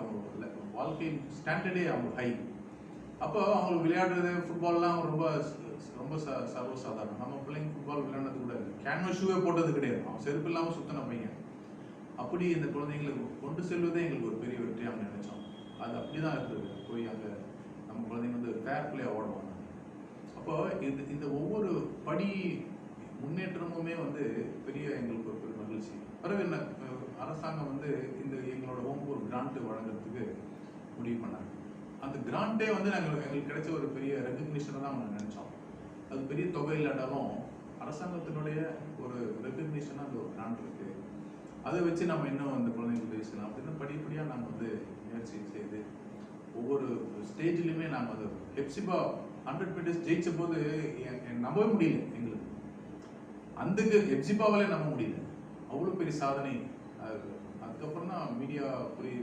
அவங்க வாழ்க்கை ஸ்டாண்டர்டே அவங்க ஹை. அப்போ அவங்களுக்கு விளையாடுறது ஃபுட்பால்லாம் ரொம்ப ரொம்ப சர்வசாதாரணம். நம்ம பிள்ளைங்க ஃபுட்பால் விளையாடுறது கூட இல்லை, கேன்வஸ் ஷூவே போட்டது கிடையாது, அவன் செருப்பு இல்லாமல் சுத்தின பையன். அப்படி இந்த குழந்தைங்களுக்கு கொண்டு செல்வதே எங்களுக்கு ஒரு பெரிய வெற்றியாக நினைச்சோம். அது அப்படிதான் இருந்தது. போய் அங்கே நம்ம குழந்தைங்க வந்து ஃபேர் பிளே ஓடுவாங்க. அப்போ இந்த ஒவ்வொரு படி முன்னேற்றமுமே வந்து பெரிய எங்களுக்கு ஒரு மகிழ்ச்சி. பிறகு என்ன அரசாங்கம் வந்து இந்த எங்களோட ஹோம்க்கு ஒரு கிராண்ட் வழங்குறதுக்கு முடிவு பண்ணாங்க. அந்த கிராண்டே வந்து எங்களுக்கு கிடைச்ச ஒரு பெரிய ரெகக்னிஷனை தான் நாங்கள் நினைச்சோம். அது பெரிய தொகை இல்லாட்டாலும் அரசாங்கத்தினுடைய ஒரு ரெகக்னிஷனாக அந்த ஒரு கிராண்ட் இருக்கு. அதை வச்சு நம்ம இன்னும் அந்த குழந்தைங்களுக்கு பேசலாம் அப்படின்னு படிப்படியாக நாங்கள் வந்து முயற்சி செய்து ஒவ்வொரு ஸ்டேஜ்லையுமே நாங்கள் வந்து ஹெப்சிபா 100 மீட்டர்ஸ் ஜெயிச்ச போது நம்பவே முடியல எங்களுக்கு. அந்த ஹெப்சிபாவிலே நம்ப முடியல, அவ்வளோ பெரிய சாதனை. அதுக்கப்புறம் தான் மீடியா போய்